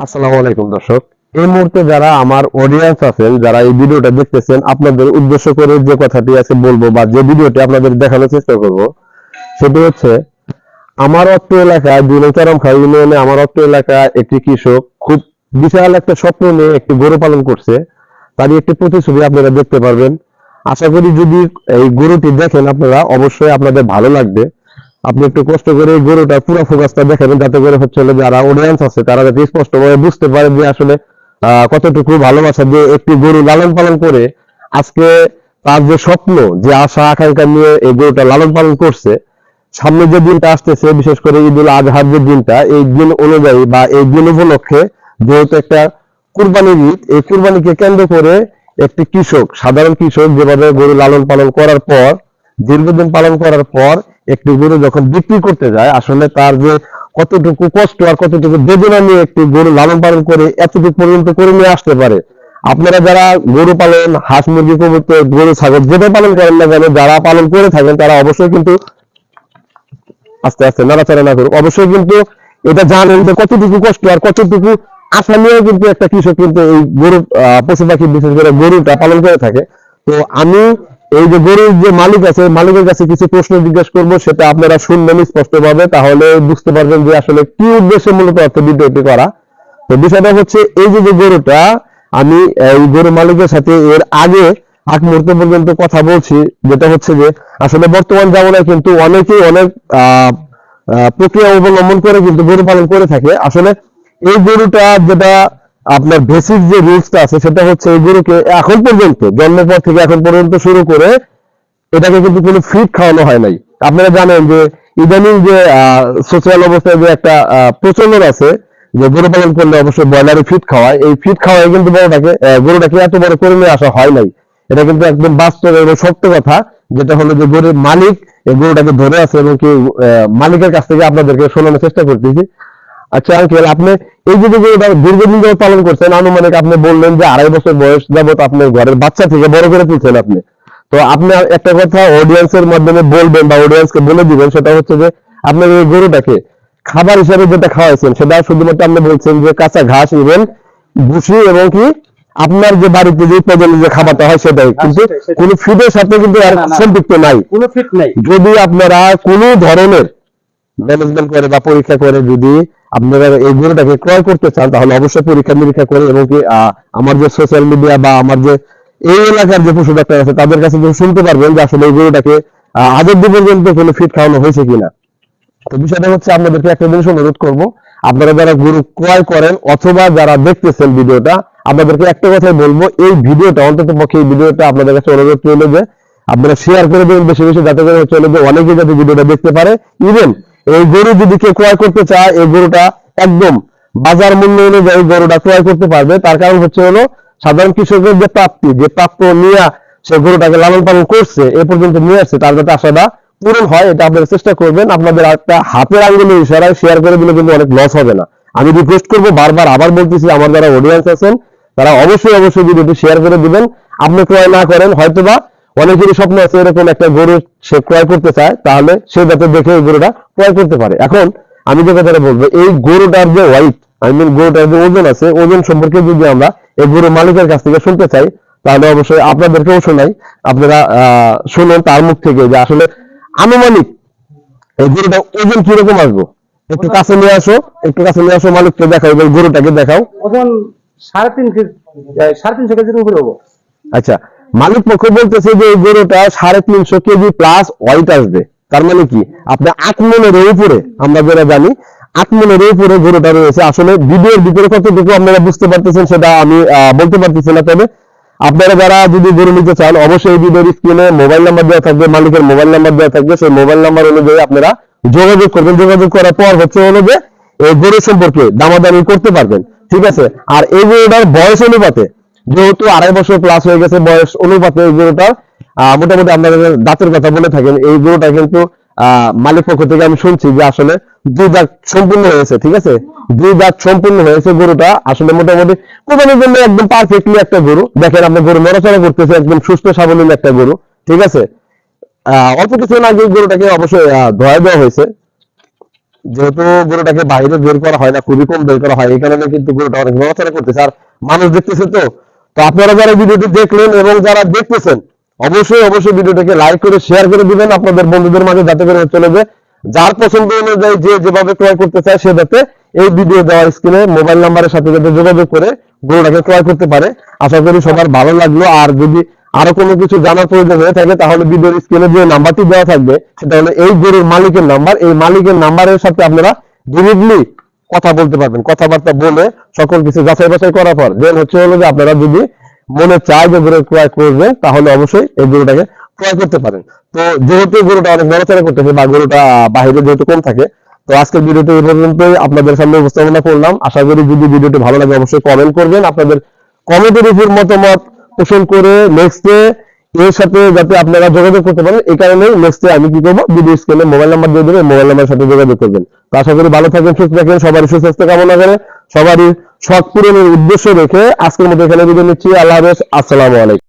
আসসালামু আলাইকুম দর্শক, এই মুহূর্তে যারা আমার অডিয়েন্স আছেন, যারা এই ভিডিওটা দেখতেছেন, আপনাদের উদ্দেশ্য করে যে কথাটি আছে বলবো বা যে ভিডিওটি আপনাদের দেখানোর চেষ্টা করব, সেটি হচ্ছে আমার অত্র এলাকায় দিনচরমখাল ইউনিয়নে আমার অত্র এলাকায় একটি কৃষক খুব বিশাল একটা স্বপ্ন নিয়ে একটি গরু পালন করছে। তারই একটি প্রতিছবি আপনারা দেখতে পারবেন। আশা করি যদি এই গরুটি দেখেন আপনারা, অবশ্যই আপনাদের ভালো লাগবে। আপনি একটু কষ্ট করে এই গরুটা পুরো ফোকাসটা দেখাবেন, যাতে করে হচ্ছে যারা অডিয়েন্স আছে তারা যাতে স্পষ্টভাবে বুঝতে পারে যে আসলে কতটুকু ভালোবাসা দিয়ে একটি গরু লালন পালন করে আজকে তার যে স্বপ্ন, যে আশা আকাঙ্ক্ষা নিয়ে এই গরুটা লালন পালন করছে। সামনে যে দিনটা আসতেছে, বিশেষ করে ঈদুল আজহার যে দিনটা, এই দিন অনুযায়ী বা এই দিন উপলক্ষে যেহেতু একটা কুরবানির ঈদ, এই কুরবানিকে কেন্দ্র করে একটি কৃষক, সাধারণ কৃষক যেভাবে গরু লালন পালন করার পর, দীর্ঘদিন পালন করার পর একটি গরু যখন বিক্রি করতে যায়, আসলে তার যে কতটুকু কষ্ট আর কতটুকু বেদনা নিয়ে একটি গরু লালন পালন করে এতটুকু পর্যন্ত করে নিয়ে আসতে পারে। আপনারা যারা গরু পালন, হাঁস মুরগি, কবুতর, গরু ছাগল যেটা পালন করেন না কেন, যারা পালন করে থাকেন তারা অবশ্যই কিন্তু আস্তে আস্তে নাড়াচাড়া না করুক, অবশ্যই কিন্তু এটা জানেন যে কতটুকু কষ্ট আর কতটুকু আশা নিয়ে কিন্তু একটা কৃষক কিন্তু এই গরু পশু পাখি, বিশেষ করে গরুটা পালন করে থাকে। তো আমি এই যে গরুর যে মালিক আছে, মালিকের কাছে কিছু প্রশ্ন জিজ্ঞাসা করবো, সেটা আপনারা শুনবেন স্পষ্টভাবে, তাহলে বুঝতে পারবেন যে আসলে কি উদ্দেশ্যে মূলত একটা ভিডিওটি করা। তো বিষয়টা হচ্ছে এই যে গরুটা, আমি এই গরু মালিকের সাথে এর আগে আগ মুহূর্ত পর্যন্ত কথা বলছি, যেটা হচ্ছে যে আসলে বর্তমান জামানায় কিন্তু অনেকেই অনেক প্রক্রিয়া অবলম্বন করে কিন্তু গরু পালন করে থাকে। আসলে এই গরুটা যেটা আপনার বেসিক যে রুলসটা আছে, সেটা হচ্ছে এই গরুকে এখন পর্যন্ত, জন্মের পর থেকে এখন পর্যন্ত শুরু করে, এটাকে কিন্তু কোনো ফিড খাওয়ানো হয় নাই। আপনারা জানেন যে ইদানিং যে সোশ্যাল অবস্থায় যে একটা প্রচলন আছে যে গরু পালন করলে অবশ্যই ব্রয়লারে ফিড খাওয়ায়, এই ফিড খাওয়ায় কিন্তু গরুটাকে এত বড় করে নিয়ে আসা হয় নাই। এটা কিন্তু একদম বাস্তব এবং সত্য কথা, যেটা হলো যে গরুর মালিক এই গরুটাকে ধরে আছে এবং কি মালিকের কাছ থেকে আপনাদেরকে শোনানোর চেষ্টা করতেছি। আচ্ছা আঙ্কেল, আপনি এই যে গরুটা দীর্ঘদিন ধরে পালন করছেন, আনুমানিক আপনি বললেন যে 2.5 বছর বয়স যাবত আপনার ঘরের বাচ্চা থেকে বড় করে তুলছেন আপনি। তো আপনি একটা কথা অডিয়েন্সের মাধ্যমে বলবেন বা অডিয়েন্সকে বলে দিবেন, সেটা হচ্ছে যে আপনার এই গরুটাকে খাবার হিসাবে যেটা খাওয়াইছেন, সেটা শুধুমাত্র আপনি বলছেন যে কাঁচা ঘাস এবং ভুসি এবং কি আপনার যে বাড়িতে যে উৎপাদনের যে খাবারটা হয় সেটাই, কিন্তু কোনো ফিডের সাথে কিন্তু আর সম্পৃক্ত নাই, কোনো ফিড নাই। যদি আপনারা কোনো ধরনের ম্যানেজমেন্ট করে বা পরীক্ষা করে যদি আপনারা এই গরুটাকে ক্রয় করতে চান, তাহলে অবশ্যই পরীক্ষা নিরীক্ষা করে এবং কি আমার যে সোশ্যাল মিডিয়া বা আমার যে এই এলাকার যে পশু ডাক্তার আছে তাদের কাছে শুনতে পারবেন যে আসলে এই গরুটাকে আজ অব্দি পর্যন্ত কোনো ফিড খাওয়ানো হয়েছে কিনা। তো বিষয়টা হচ্ছে আপনাদেরকে একটা জিনিস অনুরোধ করবো, আপনারা যারা গরু ক্রয় করেন অথবা যারা দেখতেছেন ভিডিওটা, আপনাদেরকে একটা কথাই বলবো, এই ভিডিওটা অন্তত পক্ষে, এই ভিডিওটা আপনাদের কাছে অনুরোধ রইল যে আপনারা শেয়ার করে দেবেন বেশি বেশি, যাতে করে হচ্ছে যে অনেকে যাতে ভিডিওটা দেখতে পারে। ইভেন এই গরু যদি কেউ ক্রয় করতে চায়, এই গরুটা একদম বাজার মূল্য অনুযায়ী গরুটা ক্রয় করতে পারবে। তার কারণ হচ্ছে হলো সাধারণ কৃষকের যে প্রাপ্তি, যে প্রাপ্য নিয়ে সে গরুটাকে লালন পালন করছে, এ পর্যন্ত নিয়ে আসছে, তার যাতে আশাটা পূরণ হয়, এটা আপনারা চেষ্টা করবেন। আপনাদের একটা হাতের আঙ্গুলের ইশারায় শেয়ার করে দিলে কিন্তু অনেক লস হবে না। আমি রিকোয়েস্ট করবো, বারবার আবার বলতেছি, আমার যারা অডিয়েন্স আছেন তারা অবশ্যই অবশ্যই ভিডিওটি শেয়ার করে দিবেন। আপনি ক্রয় না করেন, হয়তোবা অনেকেরই স্বপ্ন আছে এরকম একটা গরু সে ক্রয় করতে চায়, তাহলে সে যাতে দেখে এই গরুটা ক্রয় করতে পারে। এখন আমি যে কথাটা বলবো, এই গরুটার যে ওয়াইট, গরুটার যে ওজন আছে, ওজন সম্পর্কে যদি আমরা এই গরু মালিকের কাছ থেকে শুনতে চাই, তাহলে অবশ্যই আপনাদেরকেও শোনাই, আপনারা শুনুন তার মুখ থেকে যে আসলে আনুমানিক এই গরুটা ওজন কিরকম আসবো। একটু কাছে নিয়ে আসো, একটু কাছে নিয়ে আসো, মালিককে দেখাও এবং গরুটাকে দেখাও। ওজন 3.5 কেজির উপরে হবো। আচ্ছা, মালিক পক্ষ বলতেছে যে এই গরুটা 350 কেজি প্লাস ওয়াইট আসবে। তার মানে কি আপনি 8 মনের উপরে, আমরা যারা জানি 8 মনের উপরে গরুটা রয়েছে। আসলে ভিডিওর ভিতরে কতটুকু আপনারা বুঝতে পারতেছেন সেটা আমি বলতে পারতেছি না, তবে আপনারা যারা যদি গরু নিতে চান, অবশ্যই এই ভিডিওর স্ক্রিনে মোবাইল নাম্বার দেওয়া থাকবে, মালিকের মোবাইল নাম্বার দেওয়া থাকবে, সেই মোবাইল নাম্বার অনুযায়ী আপনারা যোগাযোগ করবেন। যোগাযোগ করার পর হচ্ছে হলো যে এই গরু সম্পর্কে দামাদামি করতে পারবেন, ঠিক আছে। আর এই গরুটার বয়স অনুপাতে, যেহেতু 2.5 বছর প্লাস হয়ে গেছে, বয়স অনুপাতে এই গরুটার মোটামুটি আপনাদের দাঁতের কথা বলে থাকেন, এই গরুটা কিন্তু মালিক পক্ষ থেকে আমি শুনছি যে আসলে 2 দাঁত সম্পূর্ণ হয়েছে, ঠিক আছে। 2 দাঁত সম্পূর্ণ হয়েছে গরুটা, আসলে মোটামুটি কোরবানির জন্য একদম পারফেক্টলি একটা গরু। দেখেন আপনি গরু নড়াচড়া করতেছে, একদম সুস্থ সাবলীল একটা গরু, ঠিক আছে। অল্প কিছুদিন আগে গরুটাকে অবশ্যই ধোয়া দেওয়া হয়েছে, যেহেতু গরুটাকে বাইরে বের করা হয় না, খুবই কম বের করা হয়, এই কারণে কিন্তু গরুটা অনেক নড়াচড়া করতেছে আর মানুষ দেখতেছে। তো তো আপনারা যারা ভিডিওটি দেখলেন এবং যারা দেখতেছেন, অবশ্যই অবশ্যই ভিডিওটাকে লাইক করে শেয়ার করে দিবেন আপনাদের বন্ধুদের মাঝে, যাতে করে চলে যায় যার পছন্দ অনুযায়ী যে যেভাবে ক্রয় করতে চায় সে যাতে এই ভিডিও দেওয়ার স্ক্রিনে মোবাইল নাম্বারের সাথে যাতে যোগাযোগ করে গরুটাকে ক্রয় করতে পারে। আশা করি সবার ভালো লাগলো। আর যদি আরো কোনো কিছু জানার প্রয়োজন হয়ে থাকে তাহলে ভিডিওর স্ক্রিনে যে নাম্বারটি দেওয়া থাকবে সেটা হলো এই গরুর মালিকের নাম্বার। এই মালিকের নাম্বারের সাথে আপনারা ডিরেক্টলি কথা বলতে পারবেন। কথাবার্তা বলে সকল কিছু যাচাই বাছাই করার পর দেন হচ্ছে হলো যে আপনারা যদি মনে চায় যে গরু ক্রয় করবেন তাহলে অবশ্যই এই গরুটাকে ক্রয় করতে পারেন। তো যেহেতু গরুটা অনেক নড়াচড়া করতেছে বা গরুটা বাইরে যেহেতু কম থাকে, তো আজকের ভিডিওটি এই পর্যন্তই আপনাদের সামনে উপস্থাপনা করলাম। আশা করি যদি ভিডিওটি ভালো লাগে অবশ্যই কমেন্ট করবেন, আপনাদের কমেন্টের উপর মতামত পোষণ করে নেক্সটে এর সাথে যাতে আপনারা যোগাযোগ করতে পারেন, এই কারণে নেক্সটে আমি কি করবো, ভিডিও স্ক্রিনে মোবাইল নাম্বার দিয়ে দেবেন, মোবাইল নাম্বারের সাথে যোগাযোগ করবেন। তো আশা করি ভালো থাকেন, সুস্থ থাকেন, সবারই সুস্বাস্থ্য কামনা করে সবারই শখ পূরণের উদ্দেশ্য রেখে আজকের মতো এখানে বিদায় নিচ্ছি। আল্লাহ হাফেজ, আসসালামু আলাইকুম।